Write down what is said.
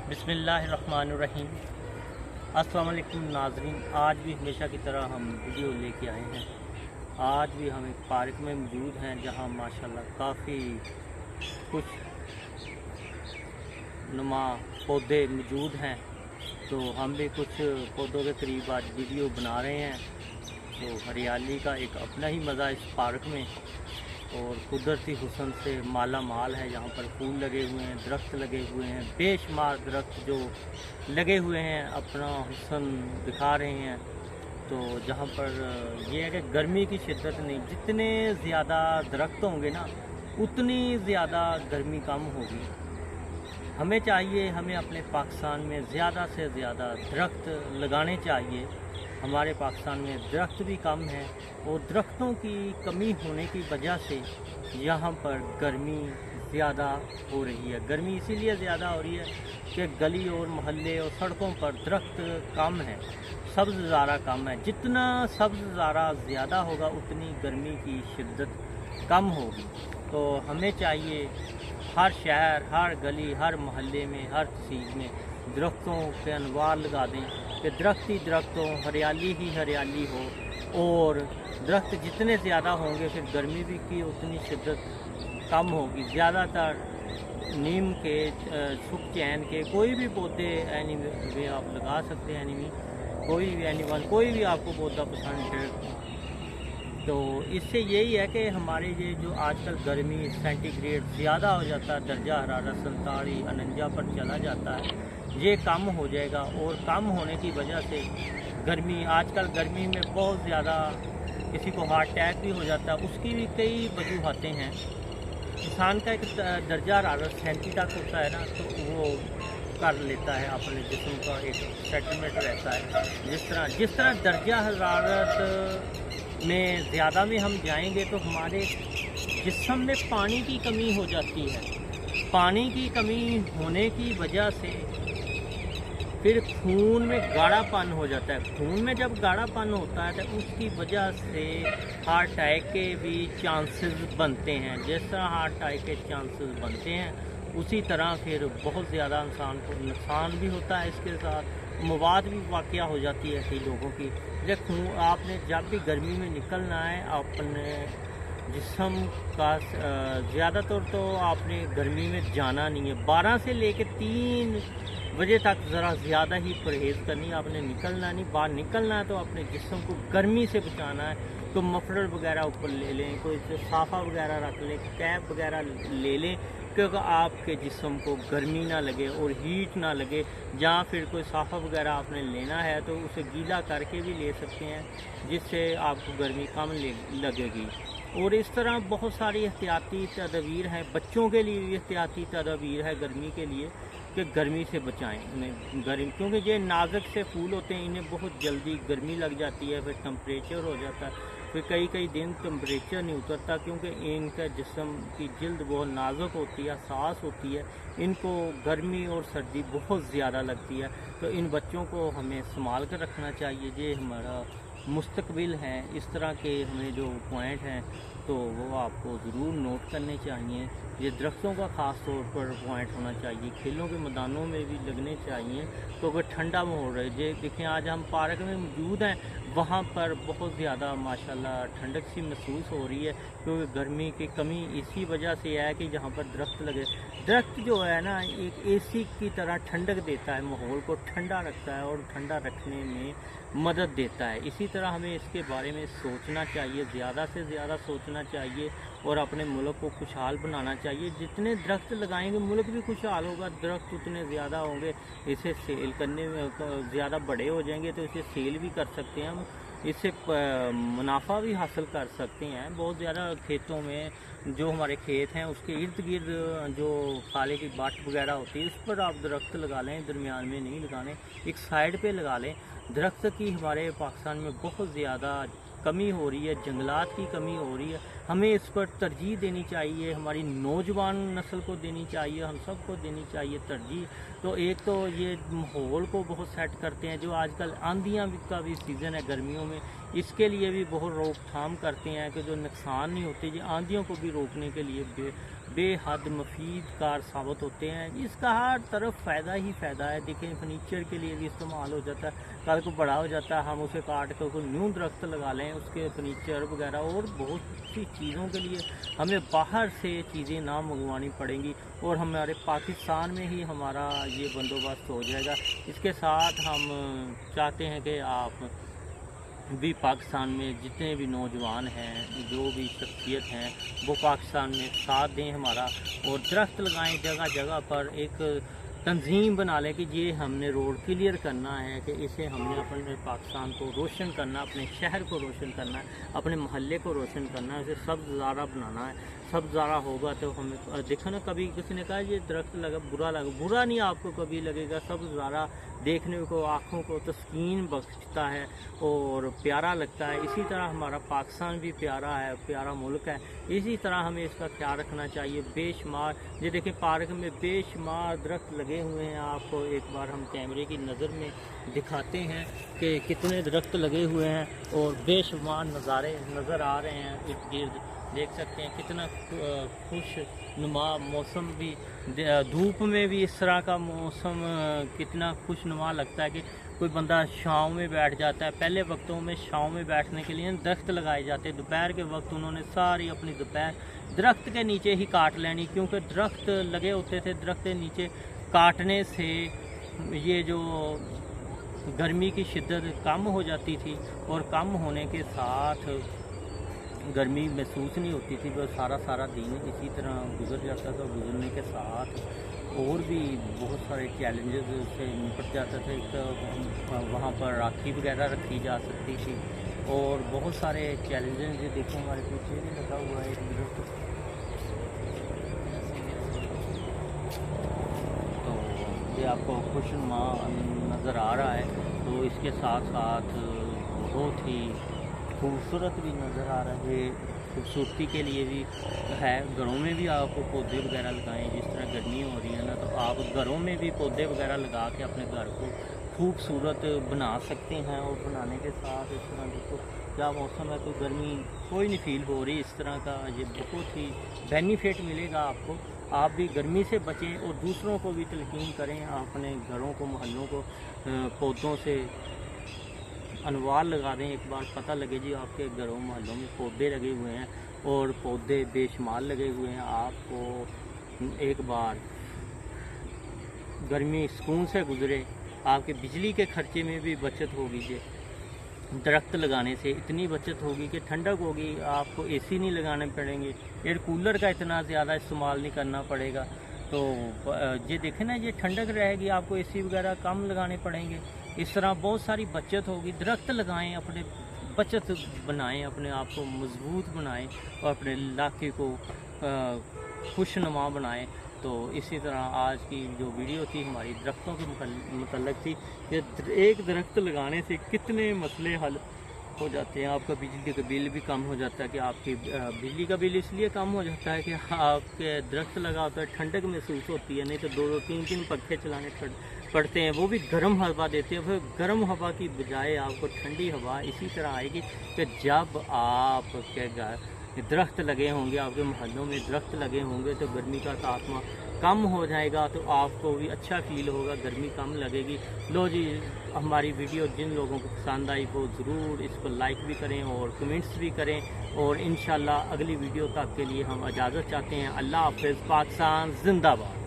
बिस्मिल्लाहिर्रहमानिर्रहीम। अस्सलाम वालेकुम नाज़रीन, आज भी हमेशा की तरह हम वीडियो लेके आए हैं। आज भी हम एक पार्क में मौजूद हैं जहां माशाल्लाह काफ़ी कुछ नुमा पौधे मौजूद हैं। तो हम भी कुछ पौधों के करीब आज वीडियो बना रहे हैं। तो हरियाली का एक अपना ही मज़ा इस पार्क में, और कुदरती हुस्न से माला माल है। यहाँ पर फूल लगे हुए हैं, दरख्त लगे हुए हैं, बेशुमार दरख्त जो लगे हुए हैं अपना हुस्न दिखा रहे हैं। तो जहाँ पर ये है कि गर्मी की शिद्दत नहीं, जितने ज़्यादा दरख्त होंगे ना उतनी ज़्यादा गर्मी कम होगी। हमें चाहिए, हमें अपने पाकिस्तान में ज़्यादा से ज़्यादा दरख्त लगाने चाहिए। हमारे पाकिस्तान में दरख्त भी कम है, और दरख्तों की कमी होने की वजह से यहाँ पर गर्मी ज़्यादा हो रही है। गर्मी इसीलिए ज़्यादा हो रही है कि गली और मोहल्ले और सड़कों पर दरख्त कम है, सब्ज़ कम है। जितना सब्ज़ ज़्यादा होगा उतनी गर्मी की शिद्दत कम होगी। तो हमें चाहिए हर शहर, हर गली, हर मोहल्ले में, हर तहसील में दरख्तों के अनवार लगा दें कि दरख्त ही दरख्त हो, हरियाली ही हरियाली हो। और दरख्त जितने ज़्यादा होंगे फिर गर्मी भी की उतनी शिद्दत कम होगी। ज़्यादातर नीम के, सुख चैन के कोई भी पौधे एनिमी आप लगा सकते हैं। कोई भी एनिमल, कोई भी आपको पौधा पसंद है। तो इससे यही है कि हमारे ये जो आजकल गर्मी सेंटीग्रेड ज़्यादा हो जाता है, दर्जा हरारत 47 49 पर चला जाता है, ये कम हो जाएगा। और कम होने की वजह से गर्मी, आजकल गर्मी में बहुत ज़्यादा किसी को हार्ट अटैक भी हो जाता है। उसकी भी कई वजूहतें हैं। इंसान का एक दर्जा हरारत 37 तक होता है ना, तो वो कर लेता है, अपने जिस्म का एक सेटलमेंट रहता है। जिस तरह दर्जा हरारत में ज़्यादा में हम जाएंगे तो हमारे जिस्म में पानी की कमी हो जाती है। पानी की कमी होने की वजह से फिर खून में गाढ़ापन हो जाता है। खून में जब गाढ़ापन होता है तो उसकी वजह से हार्ट अटैक के भी चांसेस बनते हैं। जिस तरह हार्ट अटैक के चांसेस बनते हैं उसी तरह फिर बहुत ज़्यादा इंसान को नुकसान भी होता है। इसके साथ मौत भी वाक़या हो जाती है कई लोगों की। देखो, आपने जब भी गर्मी में निकलना है अपने जिस्म का ज़्यादातर तो आपने गर्मी में जाना नहीं है। 12 से लेकर 3 बजे तक ज़रा ज़्यादा ही परहेज़ करनी है। आपने निकलना नहीं, बाहर निकलना है तो अपने जिस्म को गर्मी से बचाना है। तो मफलर वगैरह ऊपर ले लें, कोई साफ़ा वगैरह रख लें, कैप वगैरह ले लें, क्योंकि आपके जिस्म को गर्मी ना लगे और हीट ना लगे। जहाँ फिर कोई साफ़ा वगैरह आपने लेना है तो उसे गीला करके भी ले सकते हैं, जिससे आपको गर्मी कम लगेगी। और इस तरह बहुत सारी एहतियाती तदबीर हैं। बच्चों के लिए भी एहतियाती तदबीर है गर्मी के लिए कि गर्मी से बचाएं उन्हें। गर्मी, क्योंकि ये नाजुक से फूल होते हैं, इन्हें बहुत जल्दी गर्मी लग जाती है, फिर टेम्परेचर हो जाता है, फिर कई दिन टेम्परेचर नहीं उतरता, क्योंकि इनका जिस्म की जिल्द बहुत नाजुक होती है, सास होती है, इनको गर्मी और सर्दी बहुत ज़्यादा लगती है। तो इन बच्चों को हमें संभाल कर रखना चाहिए। ये हमारा मुस्तकबिल है। इस तरह के हमें जो पॉइंट हैं तो वो आपको ज़रूर नोट करने चाहिए। ये दरख्तों का ख़ास तौर पर पॉइंट होना चाहिए, खेलों के मैदानों में भी लगने चाहिए। तो अगर ठंडा माहौल है, जे देखें आज हम पार्क में मौजूद हैं, वहाँ पर बहुत ज़्यादा माशाल्लाह ठंडक सी महसूस हो रही है, क्योंकि गर्मी की कमी इसी वजह से है कि जहाँ पर दरख्त लगे। दरख्त जो है ना एक एसी की तरह ठंडक देता है, माहौल को ठंडा रखता है और ठंडा रखने में मदद देता है। इसी तरह हमें इसके बारे में सोचना चाहिए, ज़्यादा से ज़्यादा सोचना चाहिए और अपने मुल्क को खुशहाल बनाना चाहिए। जितने दरख्त लगाएंगे मुल्क भी खुशहाल होगा। दरख्त उतने ज़्यादा होंगे, इसे सेल करने में ज़्यादा बड़े हो जाएंगे तो इसे सेल भी कर सकते हैं हम, इससे मुनाफा भी हासिल कर सकते हैं। बहुत ज़्यादा खेतों में जो हमारे खेत हैं उसके इर्द गिर्द जो खाले की बाट वगैरह होती है उस पर आप दरख्त लगा लें, दरमियान में नहीं लगाने, एक साइड पे लगा लें। दरख्त की हमारे पाकिस्तान में बहुत ज़्यादा कमी हो रही है, जंगलात की कमी हो रही है। हमें इस पर तरजीह देनी चाहिए, हमारी नौजवान नस्ल को देनी चाहिए, हम सबको देनी चाहिए तरजीह। तो एक तो ये माहौल को बहुत सेट करते हैं, जो आजकल आंधियाँ का भी सीज़न है गर्मियों में, इसके लिए भी बहुत रोकथाम करते हैं कि जो नुकसान नहीं होते। ये आंधियों को भी रोकने के लिए بے حد مفید کار ثابت ہوتے ہیں. اس کا ہر طرف فائدہ ہی فائدہ ہے. دیکھیں فرنیچر کے لیے بھی استعمال ہو جاتا ہے, کل کو بڑا ہو جاتا ہے ہم اسے کاٹ کے کوئی نیو درخت لگا لیں, اس کے فرنیچر وغیرہ اور بہت سی چیزوں کے لیے ہمیں باہر سے چیزیں نہ منگوانی پڑیں گی, اور ہمارے پاکستان میں ہی ہمارا یہ بندوبست ہو جائے گا. اس کے ساتھ ہم چاہتے ہیں کہ آپ بھی پاکستان میں جتنے بھی نوجوان ہیں, جو بھی شخصیت ہیں, وہ پاکستان میں ساتھ دیں ہمارا, اور درخت لگائیں جگہ جگہ پر. ایک تنظیم بنا لیں کہ یہ ہم نے روڈ کلیئر کرنا ہے, کہ اسے ہم نے اپنے پاکستان کو روشن کرنا, اپنے شہر کو روشن کرنا ہے, اپنے محلے کو روشن کرنا ہے, اسے سبززارہ بنانا ہے. سبززارہ ہوگا تو ہمیں دیکھو نا, کبھی کسی نے کہا یہ درخت لگا برا لگا, برا نہیں آپ کو کبھی لگے گا. سبززارہ دیکھنے کو آنکھوں کو تسکین بخشتا ہے اور پیارا لگتا ہے. اسی طرح ہمارا پاکستان بھی پیارا ہے, پیارا ملک ہے. اسی طرح ہمیں اس کا خیال رکھنا چاہیے. بے شمار یہ دیکھیں پارک میں بے شمار درخت لگے ہوئے ہیں. آپ کو ایک بار ہم کیمرے کی نظر میں دکھاتے ہیں کہ کتنے درخت لگے ہوئے ہیں, اور بے شمار نظارے نظر آ رہے ہیں ارد گرد. دیکھ سکتے ہیں کتنا خوش نما موسم بھی, دھوپ میں بھی اس طرح کا موسم کتنا خوش نما لگتا ہے کہ کوئی بندہ چھاؤں میں بیٹھ جاتا ہے. پہلے وقتوں میں چھاؤں میں بیٹھنے کے لیے درخت لگائے جاتے. دوپہر کے وقت انہوں نے ساری اپنی دوپہر درخت کے نیچے ہی کاٹ لینی, کیونکہ درخت لگے ہوتے تھے. درخت کے نیچے کاٹنے سے یہ جو گرمی کی شدت کم ہو جاتی تھی, اور کم ہونے کے ساتھ گرمی محسوس نہیں ہوتی تھی. بس سارا دن اسی طرح گزر جاتا تھا. گزرنے کے ساتھ اور بھی بہت سارے چیلنجز سے نپٹ جاتا تھا. ایک تو وہاں پر راکھی وغیرہ رکھی جا سکتی تھی, اور بہت سارے چیلنجز. یہ دیکھو ہمارے پیچھے بھی لگا ہوا ہے ایک درخت, تو یہ آپ کو خوش نما نظر آ رہا ہے. تو اس کے ساتھ ساتھ بہت ہی خوبصورت بھی نظر آ رہا ہے. خوبصورتی کے لیے بھی ہے. گھروں میں بھی آپ پودے وغیرہ لگائیں. جس طرح گرمی ہو رہی ہے نا, تو آپ گھروں میں بھی پودے وغیرہ لگا کے اپنے گھر کو خوبصورت بنا سکتے ہیں. اور بنانے کے ساتھ اس طرح دیکھو کیا موسم ہے, تو گرمی کوئی نہیں فیل ہو رہی. اس طرح کا یہ بہت ہی بینیفٹ ملے گا آپ کو. آپ بھی گرمی سے بچیں اور دوسروں کو بھی تلقین کریں. اپنے گھروں کو محلوں کو پودوں سے انوار لگا دیں. ایک بار پتہ لگے جی آپ کے گھروں محلوں میں پودے لگے ہوئے ہیں, اور پودے بے شمار لگے ہوئے ہیں. آپ کو ایک بار گرمی سکون سے گزرے. آپ کے بجلی کے خرچے میں بھی بچت ہوگی. جی درخت لگانے سے اتنی بچت ہوگی کہ ٹھنڈک ہوگی. آپ کو اے سی نہیں لگانے پڑیں گے, ایئر کولر کا اتنا زیادہ استعمال نہیں کرنا پڑے گا. تو یہ دیکھیں نا, یہ ٹھنڈک رہے گی. آپ کو اے سی وغیرہ کم لگانے پڑیں گے. اس طرح بہت ساری بچت ہوگی. درخت لگائیں, اپنے بچت بنائیں, اپنے آپ کو مضبوط بنائیں, اور اپنے علاقے کو خوش نما بنائیں. تو اسی طرح آج کی جو ویڈیو تھی ہماری درختوں کے متعلق تھی کہ ایک درخت لگانے سے کتنے مسئلے حل ہو جاتے ہیں. آپ کا بجلی کا بل بھی کم ہو جاتا ہے. کہ آپ کی بجلی کا بل اس لیے کم ہو جاتا ہے کہ آپ کے درخت لگا ہوتا ہے, ٹھنڈک محسوس ہوتی ہے. نہیں تو 2-2 3-3 پنکھے چلانے پڑتے ہیں, وہ بھی گرم ہوا دیتے ہیں. پھر گرم ہوا کی بجائے آپ کو ٹھنڈی ہوا اسی طرح آئے گی کہ جب آپ کے درخت لگے ہوں گے, آپ کے محلوں میں درخت لگے ہوں گے, تو گرمی کا تاپمان کم ہو جائے گا. تو آپ کو بھی اچھا فیل ہوگا, گرمی کم لگے گی. لو جی, ہماری ویڈیو جن لوگوں کو پسند آئی وہ ضرور اس کو لائک بھی کریں اور کمنٹس بھی کریں. اور انشاءاللہ اگلی ویڈیو تک کے لیے ہم اجازت چاہتے ہیں. اللہ حافظ. پاکستان زندہ باد.